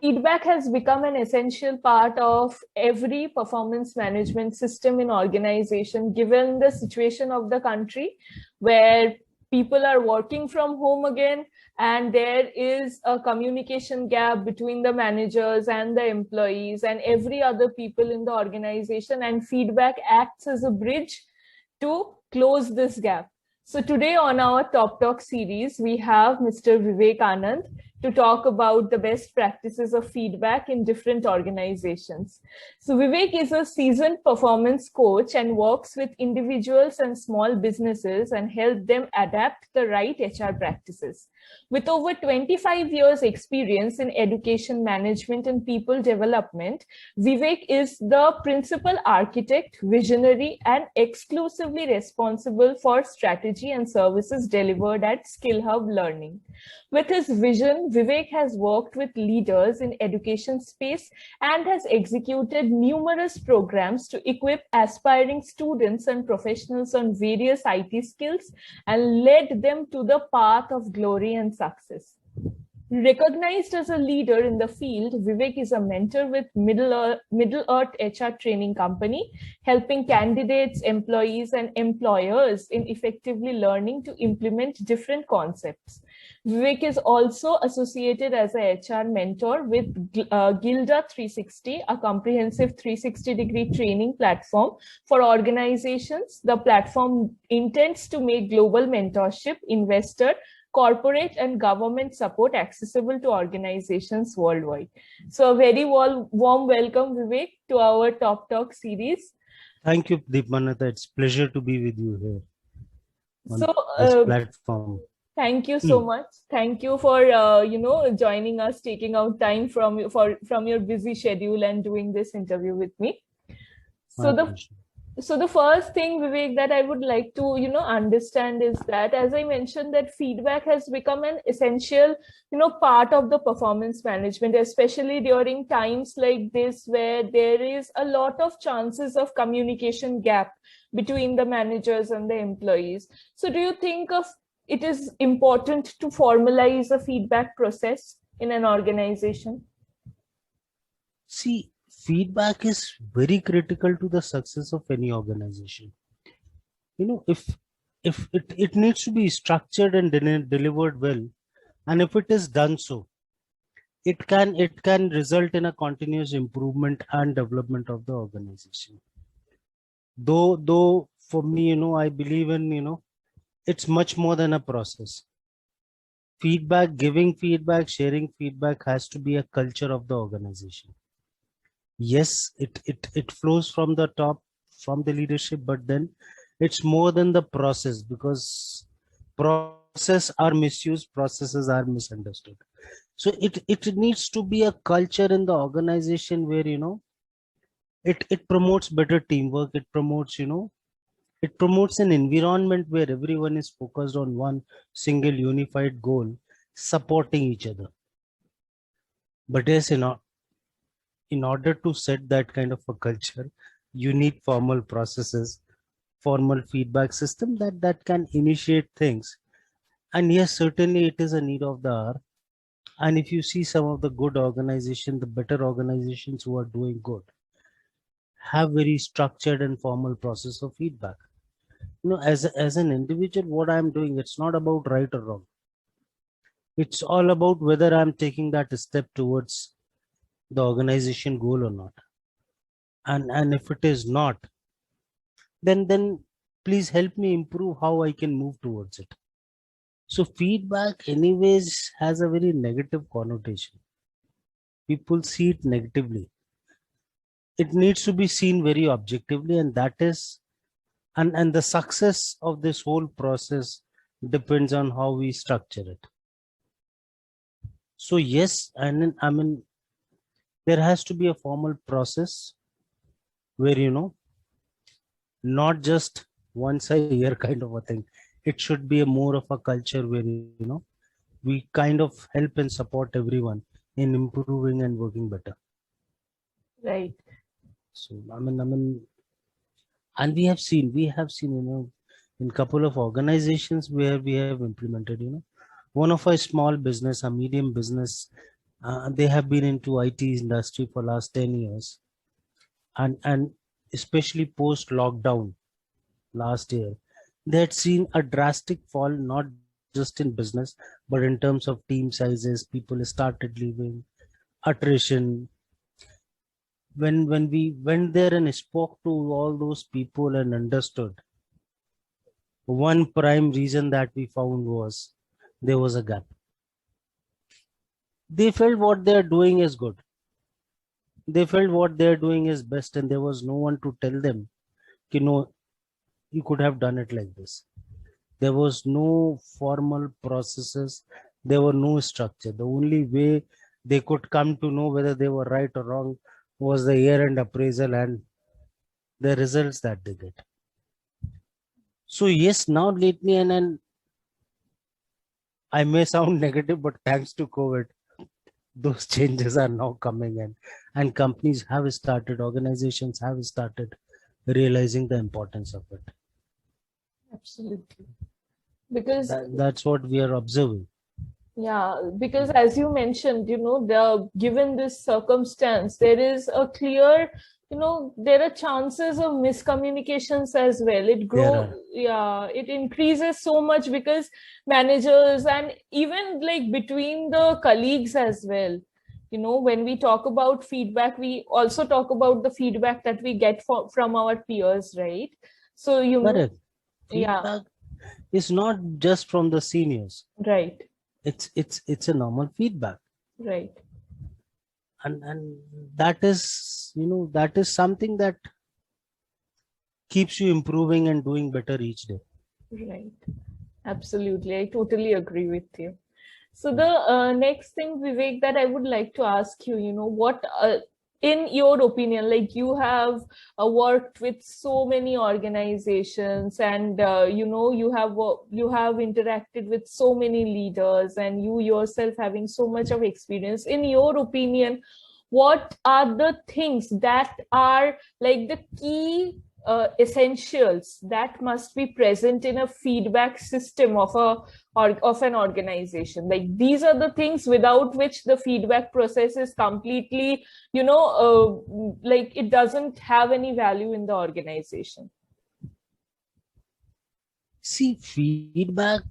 feedback has become an essential part of every performance management system in organization, given the situation of the country where people are working from home again, and there is a communication gap between the managers and the employees and every other people in the organization, and feedback acts as a bridge to close this gap. So today on our Top Talk series, we have Mr. Vivek Anand to talk about the best practices of feedback in different organizations. So Vivek is a seasoned performance coach and works with individuals and small businesses and help them adapt the right HR practices. With over 25 years experience in education management and people development, Vivek is the principal architect, visionary, and exclusively responsible for strategy and services delivered at Skill Hub Learning. With his vision, Vivek has worked with leaders in education space and has executed numerous programs to equip aspiring students and professionals on various IT skills and led them to the path of glory and success. Recognized as a leader in the field, Vivek is a mentor with Middle Earth HR training company, helping candidates, employees, and employers in effectively learning to implement different concepts. Vivek is also associated as a HR mentor with Gilda 360, a comprehensive 360-degree training platform for organizations. The platform intends to make global mentorship, investor, corporate and government support accessible to organizations worldwide. So a very warm welcome, Vivek, to our Top Talk series. Thank you, Deepmanata. It's a pleasure to be with you here on this platform. Thank you so much. Thank you for joining us, taking out time from your busy schedule and doing this interview with me. So the first thing, Vivek, that I would like to, understand is that, as I mentioned, that feedback has become an essential, part of the performance management, especially during times like this, where there is a lot of chances of communication gap between the managers and the employees. So do you think it is important to formalize a feedback process in an organization? See, feedback is very critical to the success of any organization. If it needs to be structured and delivered well, and if it is done so, it can result in a continuous improvement and development of the organization. Though for me, I believe in, it's much more than a process. Feedback, giving feedback, sharing feedback has to be a culture of the organization. Yes, it flows from the top, from the leadership, but then it's more than the process, because processes are misused, processes are misunderstood. So it needs to be a culture in the organization where, it promotes better teamwork. It promotes, it promotes an environment where everyone is focused on one single unified goal, supporting each other. But yes, in order to set that kind of a culture, you need formal processes, formal feedback system that can initiate things. And yes, certainly it is a need of the hour. And if you see some of the good organizations, the better organizations who are doing good, have very structured and formal process of feedback. As an individual, what I'm doing, it's not about right or wrong. It's all about whether I'm taking that step towards the organization goal or not. And if it is not, then please help me improve how I can move towards it. So feedback anyways has a very negative connotation. People see it negatively. It needs to be seen very objectively, and that is, and the success of this whole process depends on how we structure it. So yes, and I mean, there has to be a formal process where, not just once a year kind of a thing. It should be more of a culture where, we kind of help and support everyone in improving and working better. Right. So, I mean, and we have seen, in a couple of organizations where we have implemented, one of a small business, a medium business, They have been into IT industry for last 10 years, and especially post lockdown last year, they had seen a drastic fall, not just in business, but in terms of team sizes. People started leaving, attrition. When we went there and spoke to all those people and understood, one prime reason that we found was there was a gap. They felt what they are doing is good. They felt what they are doing is best, and there was no one to tell them, you know, you could have done it like this. There was no formal processes. There were no structure. The only way they could come to know whether they were right or wrong was the year-end appraisal and the results that they get. So yes, now lately, and I may sound negative, but thanks to COVID, those changes are now coming in, and companies have started, organizations have started realizing the importance of it. Absolutely. Because That's what we are observing. yeah, because as you mentioned, given this circumstance, there is a clear, there are chances of miscommunications as well. It increases so much because managers and even like between the colleagues as well. When we talk about feedback, we also talk about the feedback that we get from our peers, right? So, Correct. yeah, Feedback is not just from the seniors. right, It's a normal feedback, right. and that is, that is something that keeps you improving and doing better each day. Right. Absolutely. I totally agree with you. So the next thing, Vivek, that I would like to ask you, what, in your opinion, like you have worked with so many organizations and, you have interacted with so many leaders and you yourself having so much of experience. In your opinion, what are the things that are like the key essentials that must be present in a feedback system of an organization? Like these are the things without which the feedback process is completely, like it doesn't have any value in the organization. Feedback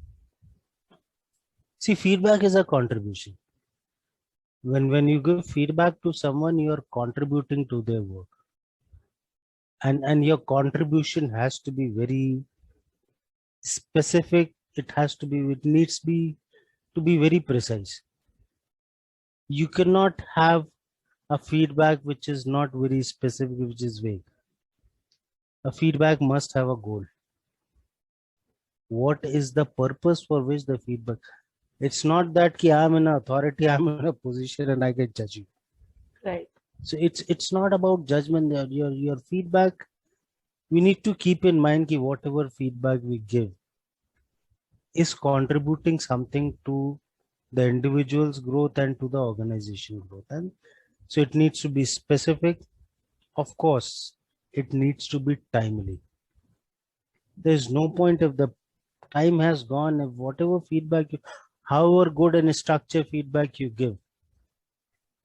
is a contribution. When you give feedback to someone, you are contributing to their work, and your contribution has to be very specific. It needs to be very precise. You cannot have a feedback which is not very specific, which is vague. A feedback must have a goal. What is the purpose for which the feedback? It's not that I'm in authority, I'm in a position and I can judge you. Right. So it's not about judgment. Your feedback, we need to keep in mind that whatever feedback we give is contributing something to the individual's growth and to the organization growth. And so it needs to be specific. Of course, it needs to be timely. There's no point if the time has gone, if whatever feedback however good and structured feedback you give,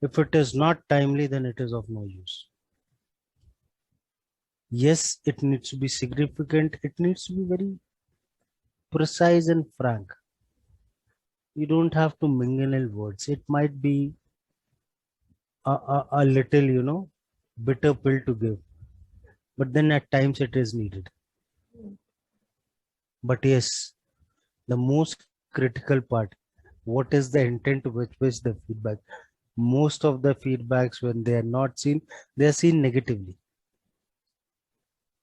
if it is not timely, then it is of no use. Yes, it needs to be significant. It needs to be very precise and frank. You don't have to mingle in words. It might be a little, bitter pill to give, but then at times it is needed. But yes, the most critical part, what is the intent with which the feedback? Most of the feedbacks, when they are not seen, they are seen negatively.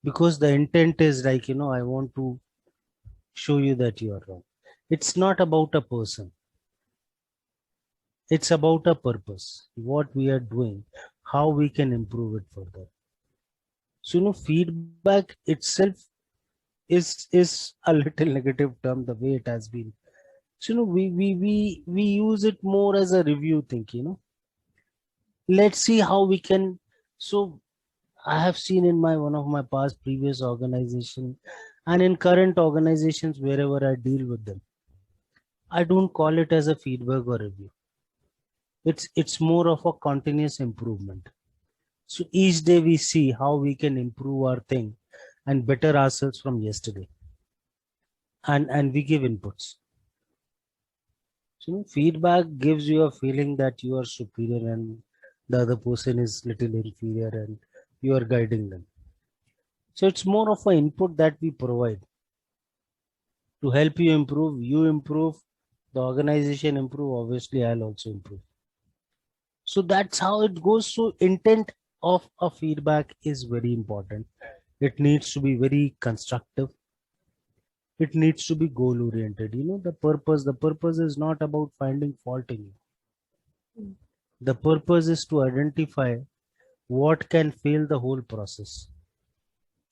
Because the intent is like, I want to show you that you are wrong. It's not about a person. It's about a purpose, what we are doing, how we can improve it further. So, feedback itself is a little negative term, the way it has been. So, we use it more as a review thing, Let's see how we can. So I have seen in one of my past previous organization and in current organizations, wherever I deal with them, I don't call it as a feedback or review. It's more of a continuous improvement. So each day we see how we can improve our thing and better ourselves from yesterday. And we give inputs. So feedback gives you a feeling that you are superior and the other person is little inferior and you are guiding them. So it's more of an input that we provide to help you improve, the organization improve, obviously I'll also improve. So that's how it goes. So intent of a feedback is very important. It needs to be very constructive. It needs to be goal oriented. The purpose is not about finding fault in you. The purpose is to identify what can fail the whole process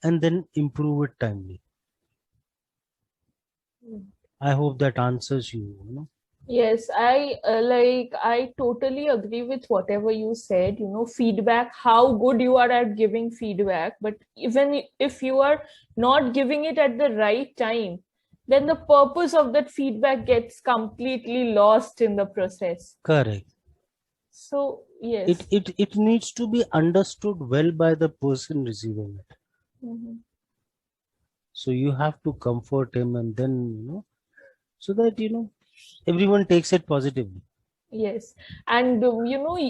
and then improve it timely. I hope that answers you. Yes, I totally agree with whatever you said, feedback, how good you are at giving feedback, but even if you are not giving it at the right time, then the purpose of that feedback gets completely lost in the process. Correct. So, yes. It needs to be understood well by the person receiving it. Mhm. So you have to comfort him and then, so that, everyone takes it positively. Yes. And,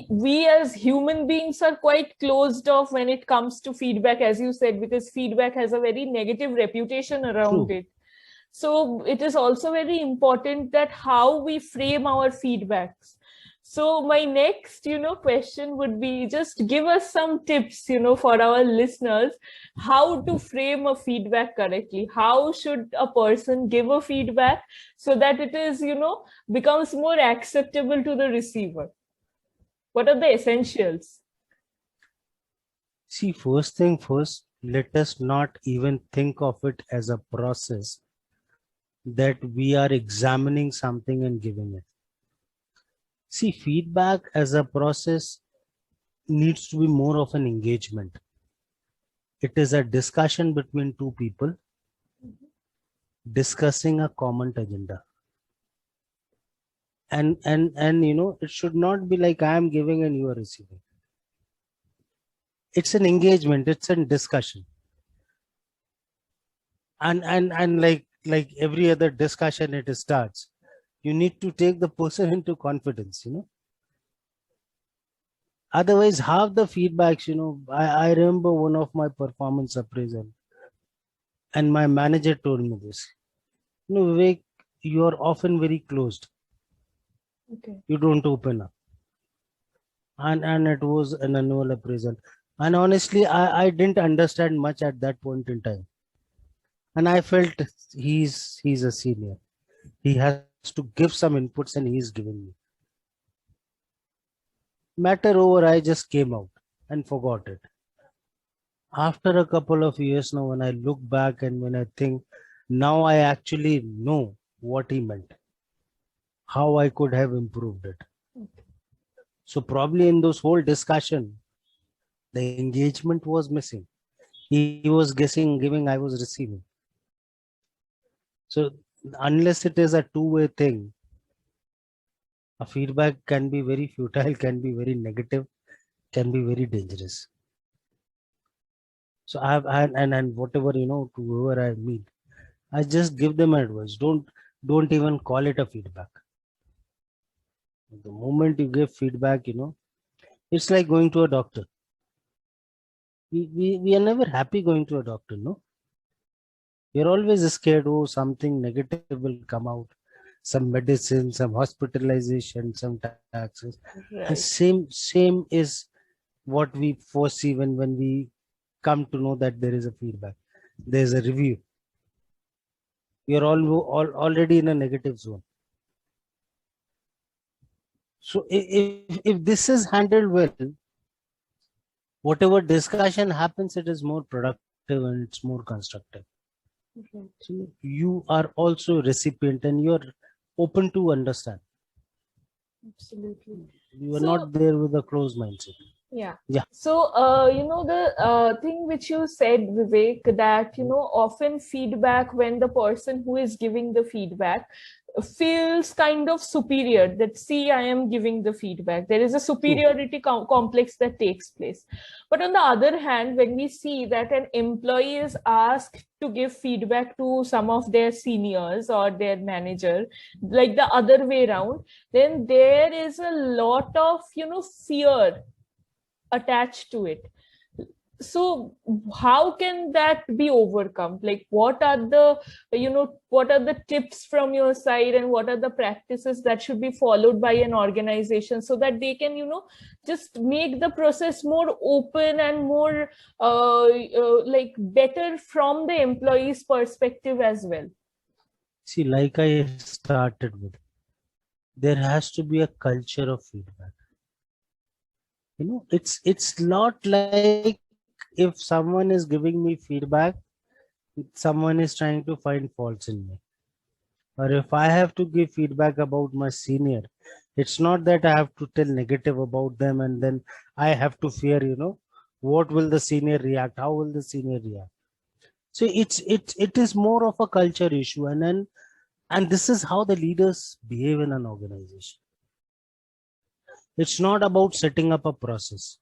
we as human beings are quite closed off when it comes to feedback, as you said, because feedback has a very negative reputation around True. it. So it is also very important that how we frame our feedbacks. So my next, question would be, just give us some tips, for our listeners, how to frame a feedback correctly. How should a person give a feedback so that it is, becomes more acceptable to the receiver? What are the essentials? See, first thing first, let us not even think of it as a process that we are examining something and giving it. See, feedback as a process needs to be more of an engagement. It is a discussion between two people discussing a common agenda. And it should not be like I am giving and you are receiving. It's an engagement, it's a discussion. And like every other discussion it starts, you need to take the person into confidence. Otherwise, half the feedbacks, I remember one of my performance appraisal, and my manager told me this. Vivek, you are often very closed. Okay. You don't open up. And it was an annual appraisal. And honestly, I didn't understand much at that point in time. And I felt he's a senior. He has to give some inputs and he's giving me. Matter over, I just came out and forgot it. After a couple of years now, when I look back and when I think, now I actually know what he meant, how I could have improved it. So probably in those whole discussion, the engagement was missing. He was guessing, giving, I was receiving. So unless it is a two-way thing, a feedback can be very futile, can be very negative, can be very dangerous. So I've had and whatever to whoever I meet, I just give them advice. Don't even call it a feedback. The moment you give feedback, it's like going to a doctor. We are never happy going to a doctor, no? You're always scared, oh, something negative will come out, some medicine, some hospitalization, some taxes. And Right. same is what we foresee when we come to know that there is a feedback. There's a review. You're already in a negative zone. So if this is handled well, whatever discussion happens, it is more productive and it's more constructive. Right. So you are also a recipient and you're open to understand. Absolutely. You are So, not there with a closed mindset. yeah. Yeah. So, the thing which you said, Vivek, that, often feedback, when the person who is giving the feedback, feels kind of superior, that see, I am giving the feedback. There is a superiority complex that takes place. But on the other hand, when we see that an employee is asked to give feedback to some of their seniors or their manager, like the other way around, then there is a lot of, fear attached to it. So how can that be overcome? Like, what are the tips from your side, and what are the practices that should be followed by an organization so that they can, just make the process more open and more like better from the employee's perspective as well? See, like I started with, there has to be a culture of feedback. It's not like if someone is giving me feedback, someone is trying to find faults in me. Or if I have to give feedback about my senior, it's not that I have to tell negative about them and then I have to fear, what will the senior react? How will the senior react? So it is more of a culture issue, and this is how the leaders behave in an organization. It's not about setting up a process.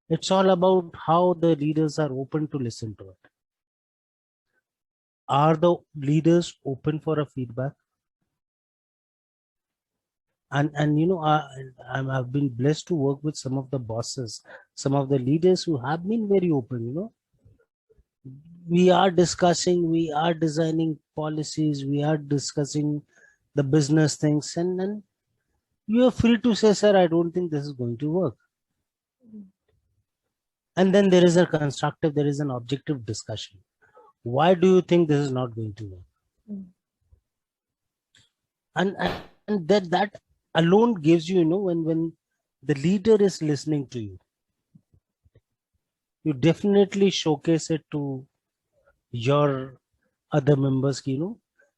It's all about how the leaders are open to listen to it. Are the leaders open for a feedback? And I've been blessed to work with some of the bosses, some of the leaders who have been very open. We are discussing, we are designing policies, we are discussing the business things, and you are free to say, sir, I don't think this is going to work. And then there is a constructive, there is an objective discussion. Why do you think this is not going to work? And that alone gives you, when the leader is listening to you, you definitely showcase it to your other members,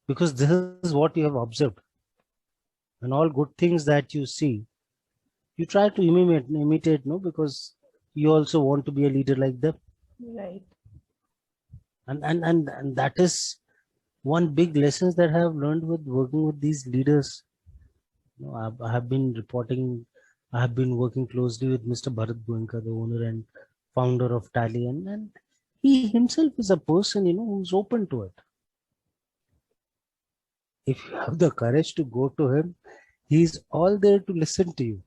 because this is what you have observed. And all good things that you see, you try to imitate, because you also want to be a leader like them. Right. And that is one big lesson that I have learned with working with these leaders. I have been working closely with Mr. Bharat Goenka, the owner and founder of Tally, and he himself is a person, who's open to it. If you have the courage to go to him, he's all there to listen to you.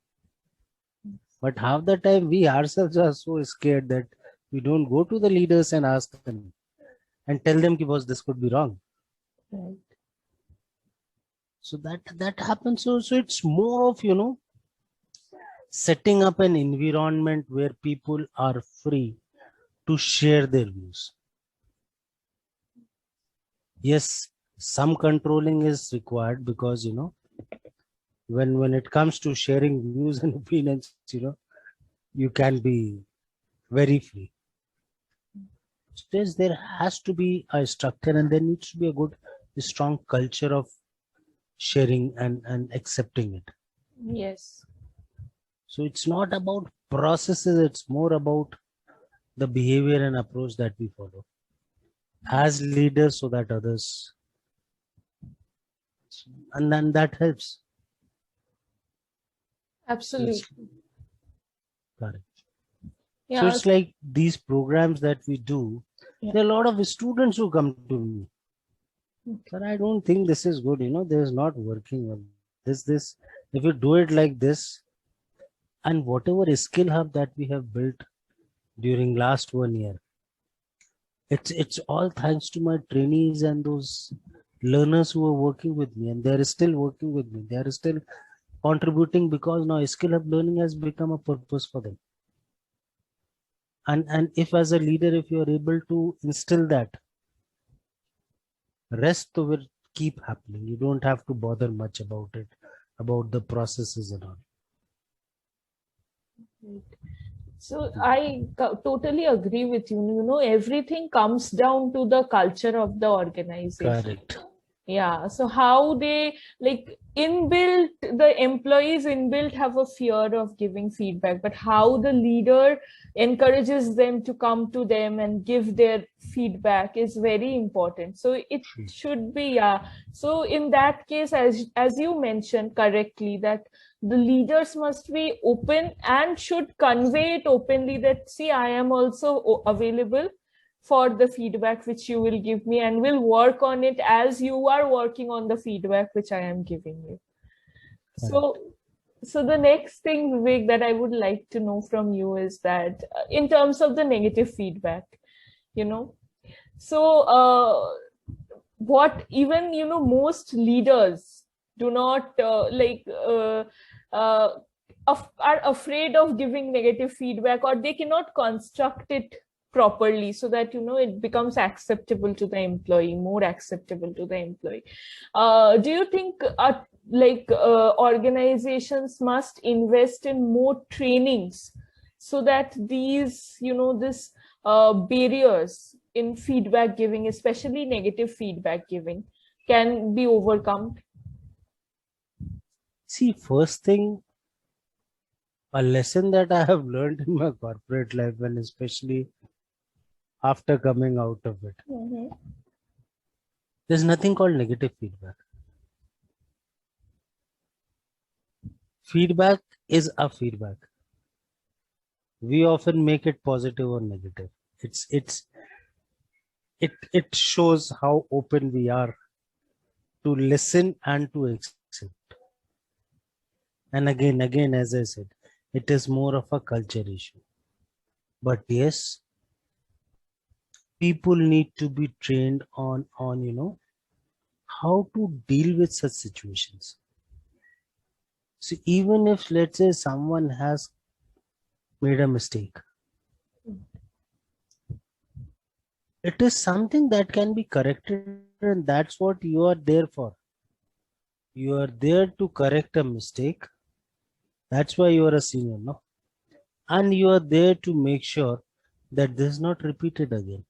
But half the time we ourselves are so scared that we don't go to the leaders and ask them and tell them, boss, this could be wrong. Right. So that happens. So it's more of, setting up an environment where people are free to share their views. Yes, some controlling is required because, when it comes to sharing views and opinions, you can be very free. There has to be a structure, and there needs to be a good, strong culture of sharing and accepting it. Yes. So it's not about processes, it's more about the behavior and approach that we follow as leaders so that others, and then that helps. Absolutely. Correct. Yeah. So it's like these programs that we do, there are a lot of students who come to me. But I don't think this is good, this is not working well. This, if you do it like this, and whatever skill hub that we have built during last 1 year, it's all thanks to my trainees and those learners who are working with me, and they're still working with me. They are still contributing because now skill hub learning has become a purpose for them. And if as a leader, if you are able to instill that, rest will keep happening. You don't have to bother much about it, about the processes and all. So I totally agree with you. Everything comes down to the culture of the organization. Correct. Yeah, so how they like inbuilt, the employees inbuilt have a fear of giving feedback, but how the leader encourages them to come to them and give their feedback is very important. So it should be, yeah. So in that case, as you mentioned correctly, that the leaders must be open and should convey it openly that, see, I am also available for the feedback which you will give me, and will work on it as you are working on the feedback which I am giving you. So, so the next thing, Vivek, that I would like to know from you is that in terms of the negative feedback, you know, so what even, most leaders do not uh, are afraid of giving negative feedback, or they cannot construct it properly so that it becomes acceptable to the employee, more acceptable to the employee. Do you think organizations must invest in more trainings so that these this barriers in feedback giving, especially negative feedback giving, can be overcome? See, first thing, a lesson that I have learned in my corporate life, and especially after coming out of it, Mhm. there's nothing called negative feedback. Feedback is a feedback. We often make it positive or negative. It shows how open we are to listen and to accept. And again, as I said, it is more of a culture issue. But yes, people need to be trained on how to deal with such situations. So even if, let's say, someone has made a mistake, it is something that can be corrected, and that's what you are there for. You are there to correct a mistake. That's why you are a senior, no? And you are there to make sure that this is not repeated again.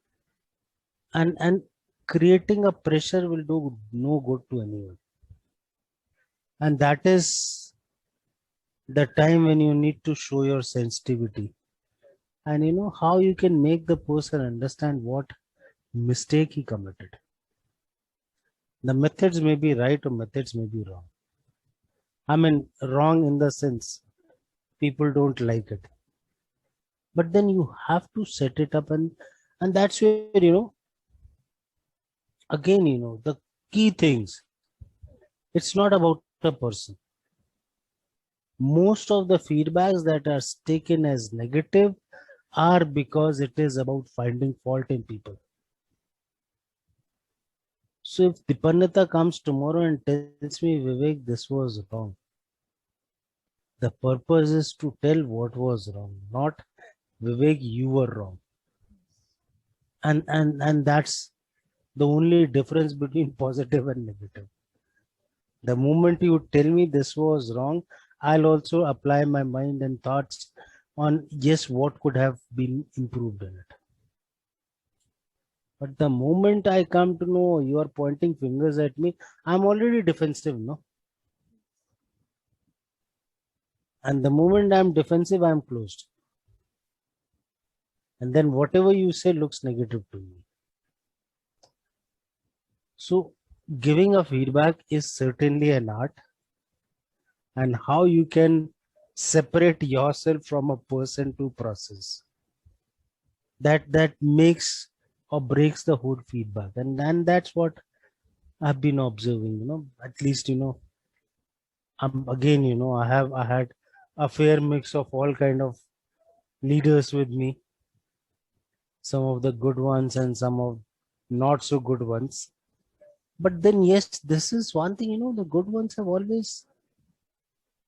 And creating a pressure will do no good to anyone. And that is the time when you need to show your sensitivity, and how you can make the person understand what mistake he committed. The methods may be right or methods may be wrong. I mean, wrong in the sense people don't like it, but then you have to set it up, and that's where again the key things. It's not about a person. Most of the feedbacks that are taken as negative are because it is about finding fault in people. So if Dipannata comes tomorrow and tells me, Vivek, this was wrong, the purpose is to tell what was wrong, not Vivek, you were wrong. And that's the only difference between positive and negative. The moment you tell me this was wrong, I'll also apply my mind and thoughts on, yes, what could have been improved in it. But the moment I come to know you are pointing fingers at me, I'm already defensive, no? And the moment I'm defensive, I'm closed. And then whatever you say looks negative to me. So giving a feedback is certainly an art, and how you can separate yourself from a person to process. That makes or breaks the whole feedback. And that's what I've been observing, at least, again, I had a fair mix of all kind of leaders with me, some of the good ones and some of not so good ones. But then, yes, this is one thing, the good ones have always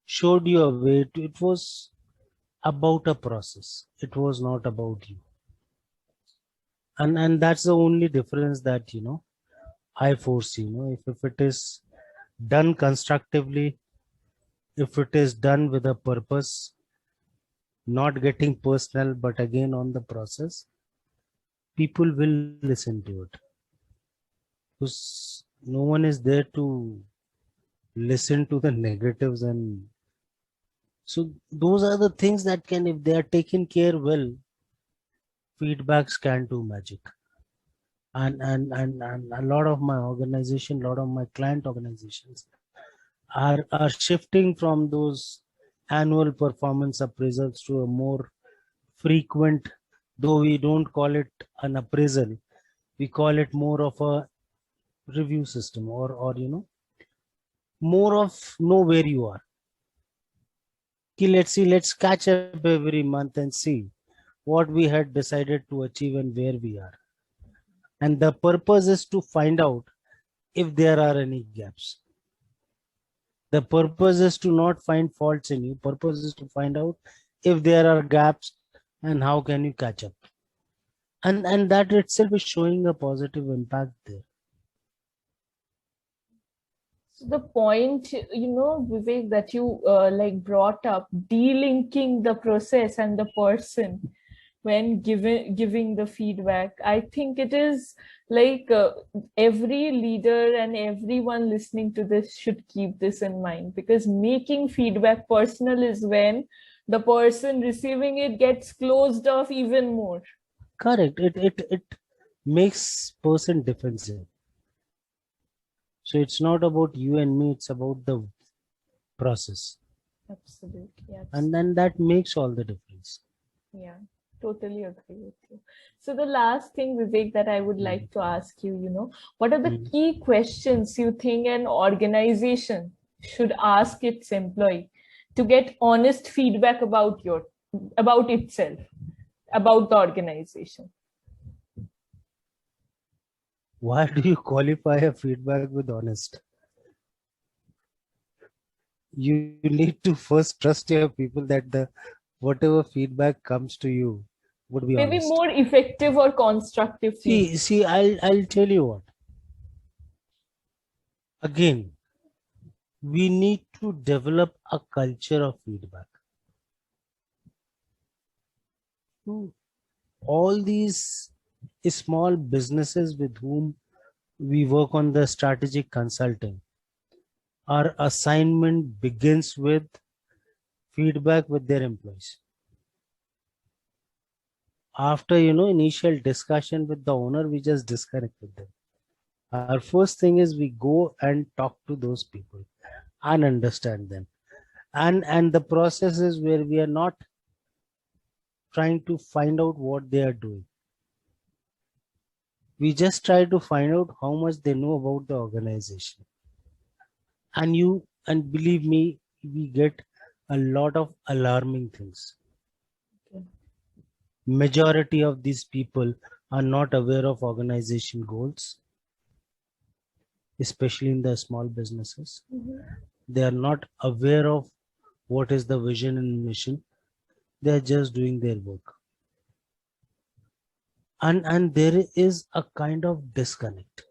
showed you a way. It was about a process. It was not about you. And that's the only difference that, I foresee, if it is done constructively, if it is done with a purpose, not getting personal, but again on the process, people will listen to it. Because No one is there to listen to the negatives, and so those are the things that can, if they are taken care well, feedbacks can do magic. And a lot of my organization, a lot of my client organizations are shifting from those annual performance appraisals to a more frequent, though we don't call it an appraisal, we call it more of a review system, or more of know where you are. Let's see, let's catch up every month and see what we had decided to achieve and where we are. And the purpose is to find out if there are any gaps. The purpose is to not find faults in you. Purpose is to find out if there are gaps and how can you catch up. And that itself is showing a positive impact there. So the point, Vivek, that you brought up, delinking the process and the person when giving the feedback. I think it is every leader and everyone listening to this should keep this in mind, because making feedback personal is when the person receiving it gets closed off even more. Correct. It makes person defensive. So it's not about you and me, it's about the process. Absolutely. And then that makes all the difference. Yeah, totally agree with you. So the last thing, Vivek, that I would like to ask you, what are the key questions you think an organization should ask its employee to get honest feedback about itself, about the organization? Why do you qualify a feedback with honest? You need to first trust your people that the whatever feedback comes to you would be Maybe honest. more effective or constructive feedback. See, I'll tell you what. Again, we need to develop a culture of feedback. All these small businesses with whom we work on the strategic consulting, our assignment begins with feedback with their employees. After initial discussion with the owner, we just disconnect with them. Our first thing is we go and talk to those people and understand them, and the process is where we are not trying to find out what they are doing. We just try to find out how much they know about the organization. And believe me, we get a lot of alarming things. Majority of these people are not aware of organization goals, especially in the small businesses. They are not aware of what is the vision and mission. They are just doing their work. And there is a kind of disconnect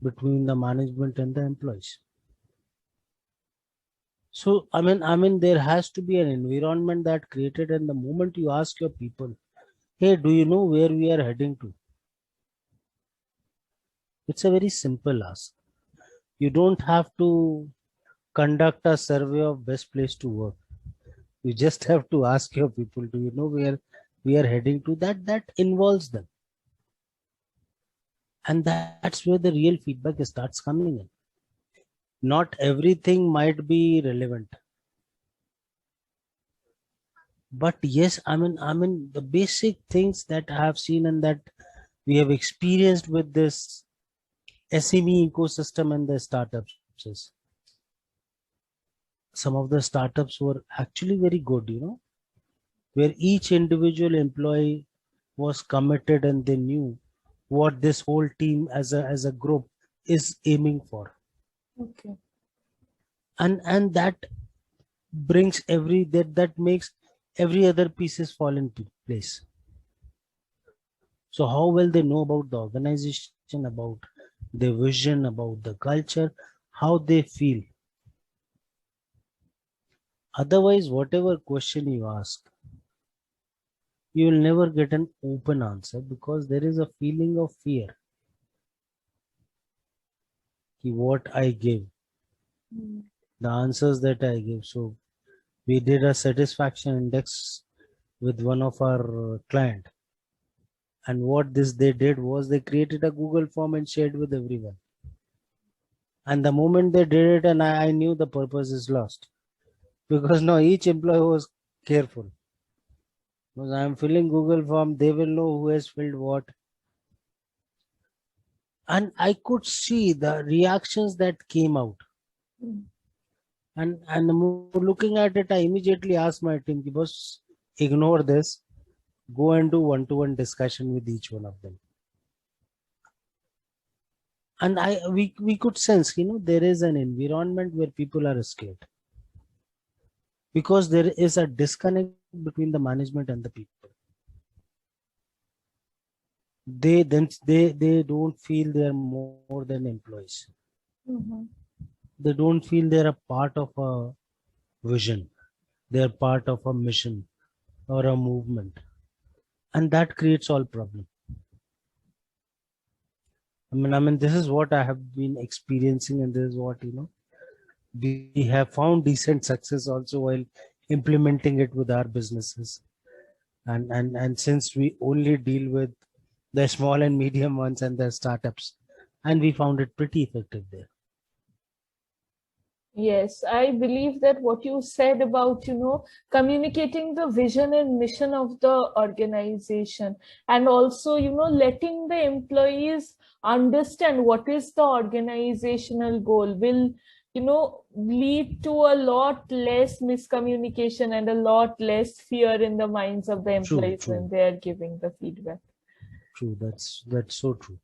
between the management and the employees. So I mean there has to be an environment that created, and the moment you ask your people, hey, do you know where we are heading to? It's a very simple ask. You don't have to conduct a survey of best place to work. You just have to ask your people, do you know where we are heading to? That involves them. And that's where the real feedback starts coming in. Not everything might be relevant. But yes, I mean the basic things that I have seen and that we have experienced with this SME ecosystem and the startups is, some of the startups were actually very good, where each individual employee was committed and they knew what this whole team as a group is aiming for. Okay. And that brings that makes every other pieces fall into place. So how well they know about the organization, about their vision, about the culture, how they feel. Otherwise, whatever question you ask, you will never get an open answer, because there is a feeling of fear. what I give, the answers that I give. So we did a satisfaction index with one of our client, and what they did was they created a Google form and shared with everyone. And the moment they did it, and I knew the purpose is lost, because now each employee was careful. Because I am filling Google form, they will know who has filled what. And I could see the reactions that came out. And looking at it, I immediately asked my team, boss, ignore this, go and do one-to-one discussion with each one of them. And we could sense, there is an environment where people are scared, because there is a disconnect between the management and the people. They don't feel they are more than employees. They don't feel they're a part of a vision. They're part of a mission or a movement, and that creates all problem. I mean, this is what I have been experiencing, and this is what we have found decent success also while implementing it with our businesses. And since we only deal with the small and medium ones and the startups, and we found it pretty effective there. Yes, I believe that what you said about, communicating the vision and mission of the organization, and also, letting the employees understand what is the organizational goal will, lead to a lot less miscommunication and a lot less fear in the minds of the employees when they are giving the feedback. True, that's so true.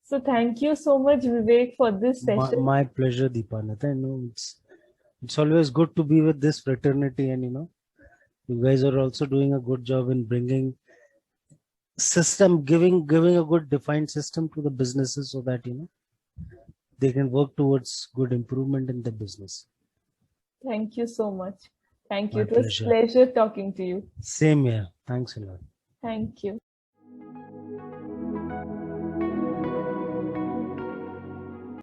So thank you so much, Vivek, for this session. My pleasure, Deepanatha. It's always good to be with this fraternity, and you guys are also doing a good job in bringing system, giving a good defined system to the businesses, so that they can work towards good improvement in the business. Thank you so much. Thank you. My It was a pleasure talking to you. Same here. Thanks a lot. Thank you.